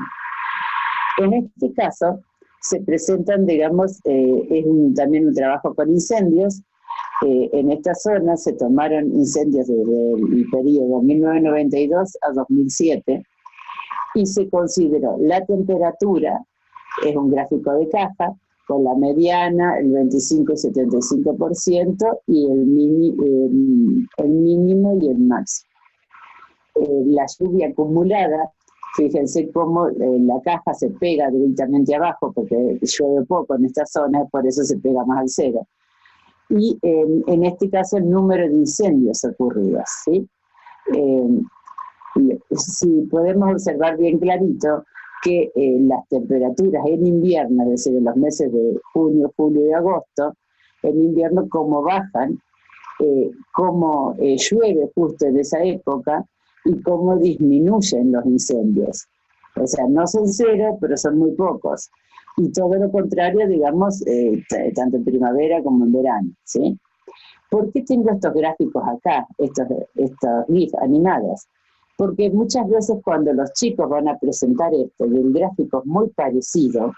En este caso se presentan, digamos, también un trabajo con incendios. En esta zona se tomaron incendios desde el periodo 1992 a 2007 y se consideró la temperatura, es un gráfico de caja, con la mediana, el 25 y 75% y el mínimo y el máximo. La lluvia acumulada, fíjense cómo la caja se pega directamente abajo, porque llueve poco en esta zona, por eso se pega más al cero. Y en este caso el número de incendios ocurridos, ¿sí? Si podemos observar bien clarito que las temperaturas en invierno, es decir, en los meses de junio, julio y agosto, en invierno como bajan, cómo llueve justo en esa época y cómo disminuyen los incendios. O sea, no son cero, pero son muy pocos. Y todo lo contrario, digamos, tanto en primavera como en verano, ¿sí? ¿Por qué tengo estos gráficos acá, estos GIF animados? Porque muchas veces cuando los chicos van a presentar esto y el gráfico es muy parecido,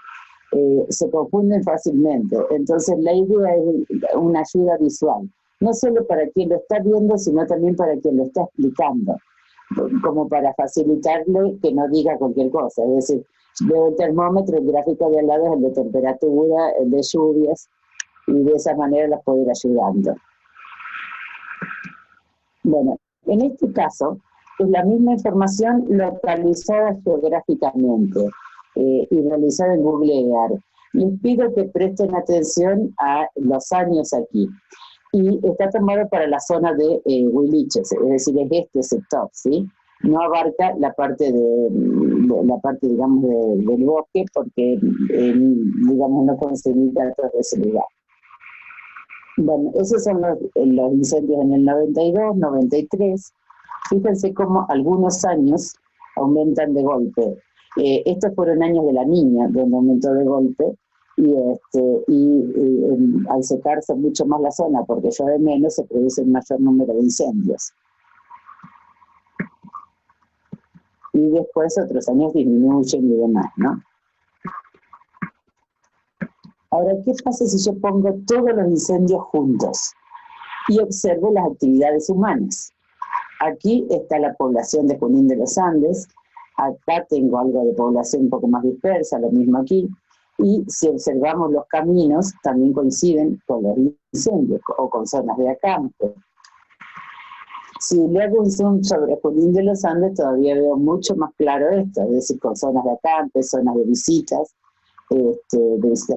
se confunden fácilmente. Entonces la idea es una ayuda visual, no solo para quien lo está viendo, sino también para quien lo está explicando, como para facilitarle que no diga cualquier cosa. Es decir, veo el termómetro, el gráfico de al lado es el de temperatura, el de lluvias, y de esa manera las puedo ir ayudando. Bueno, en este caso, es la misma información localizada geográficamente y realizada en Google Earth. Les pido que presten atención a los años aquí. Y está tomado para la zona de Huiliches, es decir, es este sector, ¿sí? No abarca la parte digamos, del bosque, porque, digamos, no conseguí datos de ese lugar. Bueno, esos son los incendios en el 92, 93. Fíjense cómo algunos años aumentan de golpe. Estos fueron años de la Niña, donde aumentó de golpe, y al secarse mucho más la zona, porque llueve menos, se produce un mayor número de incendios. Y después otros años disminuyen y demás, ¿no? Ahora, ¿qué pasa si yo pongo todos los incendios juntos y observo las actividades humanas? Aquí está la población de Junín de los Andes, acá tengo algo de población un poco más dispersa, lo mismo aquí, y si observamos los caminos, también coinciden con los incendios o con zonas de acampe. Si le hago un zoom sobre Junín de los Andes, todavía veo mucho más claro esto, es decir, con zonas de acampe, zonas de visitas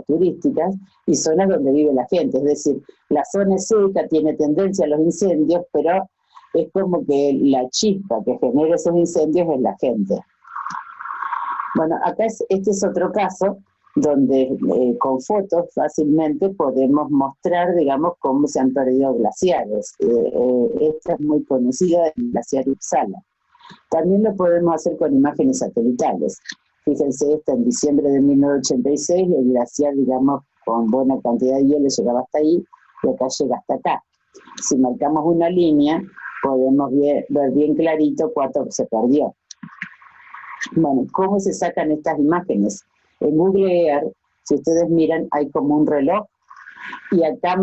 turísticas, y zonas donde vive la gente. Es decir, la zona es seca, tiene tendencia a los incendios, pero es como que la chispa que genera esos incendios es la gente. Bueno, acá este es otro caso donde con fotos fácilmente podemos mostrar, digamos, cómo se han perdido glaciares. Esta es muy conocida, el glaciar Uppsala. También lo podemos hacer con imágenes satelitales. Fíjense, esta en diciembre de 1986, el glaciar, digamos, con buena cantidad de hielo llegaba hasta ahí, y acá llega hasta acá. Si marcamos una línea, podemos ver bien clarito cuánto se perdió. Bueno, ¿cómo se sacan estas imágenes? En Google Earth, si ustedes miran, hay como un reloj, y acá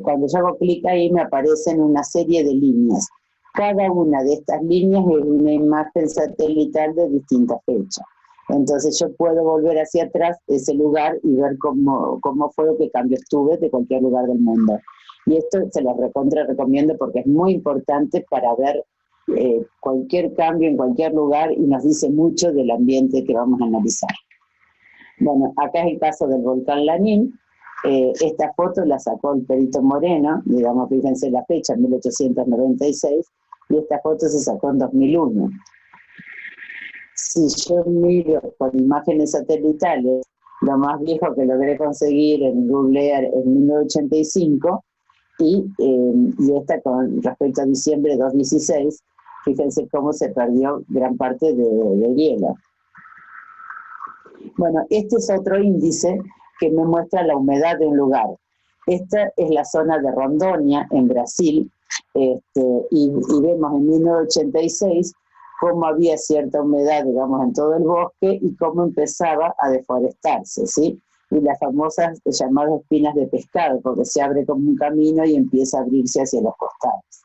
cuando yo hago clic ahí me aparecen una serie de líneas. Cada una de estas líneas es una imagen satelital de distintas fechas. Entonces yo puedo volver hacia atrás ese lugar y ver cómo fue lo que cambios tuve de cualquier lugar del mundo. Y esto se lo recomiendo porque es muy importante para ver cualquier cambio en cualquier lugar y nos dice mucho del ambiente que vamos a analizar. Bueno, acá es el caso del volcán Lanín. Esta foto la sacó el Perito Moreno, digamos, fíjense la fecha, 1896, y esta foto se sacó en 2001. Si yo miro con imágenes satelitales, lo más viejo que logré conseguir en Google Earth es 1985, y esta con respecto a diciembre de 2016, fíjense cómo se perdió gran parte de hielo. Bueno, este es otro índice que me muestra la humedad de un lugar. Esta es la zona de Rondônia, en Brasil, y vemos en 1986 cómo había cierta humedad, digamos, en todo el bosque y cómo empezaba a deforestarse, ¿sí? Y las famosas llamadas espinas de pescado, porque se abre como un camino y empieza a abrirse hacia los costados.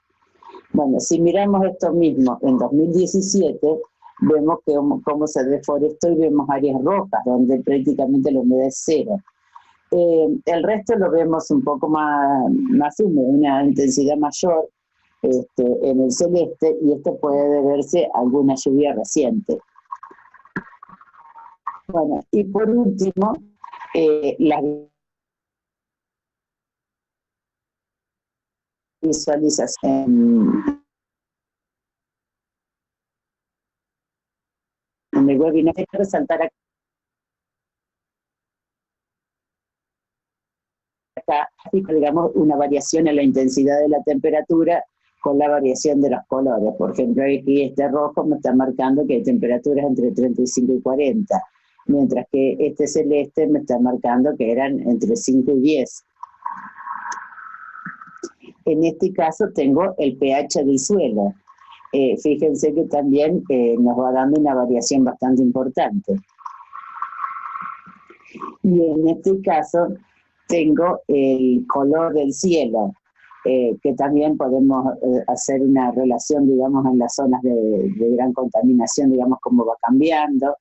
Bueno, si miramos esto mismo en 2017, vemos que cómo se deforestó y vemos áreas rojas, donde prácticamente la humedad es cero. El resto lo vemos un poco más húmedo, una intensidad mayor en el celeste, y esto puede deberse a alguna lluvia reciente. Bueno, y por último, las visualizaciones. En el webinar hay que resaltar acá, digamos, una variación en la intensidad de la temperatura con la variación de los colores. Por ejemplo, aquí este rojo me está marcando que hay temperaturas entre 35 y 40, mientras que este celeste me está marcando que eran entre 5 y 10. En este caso tengo el pH del suelo. Fíjense que también nos va dando una variación bastante importante. Y en este caso tengo el color del cielo, que también podemos hacer una relación, digamos, en las zonas de gran contaminación, digamos, cómo va cambiando.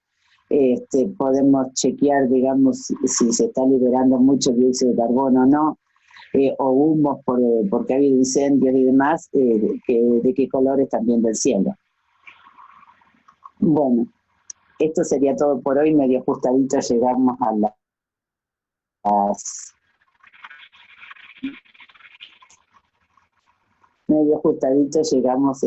Podemos chequear, digamos, si se está liberando mucho dióxido de carbono o no, o humos porque ha habido incendios y demás, de qué colores también del cielo. Bueno, esto sería todo por hoy, medio ajustadito llegamos a medio ajustadito llegamos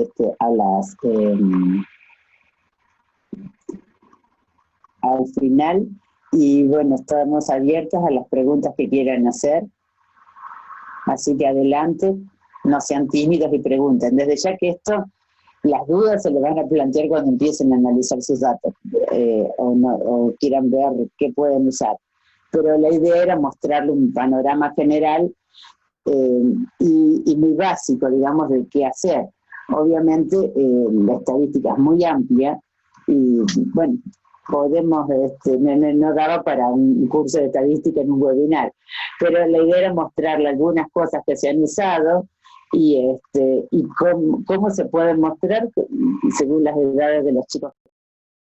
al final, y bueno, estamos abiertos a las preguntas que quieran hacer, así que adelante, no sean tímidos y pregunten. Desde ya que esto, las dudas se le van a plantear cuando empiecen a analizar sus datos, o quieran ver qué pueden usar, pero la idea era mostrarle un panorama general y muy básico, digamos, de qué hacer. Obviamente la estadística es muy amplia y, bueno, podemos, no daba para un curso de estadística en un webinar, pero la idea era mostrarle algunas cosas que se han usado y cómo se pueden mostrar según las edades de los chicos.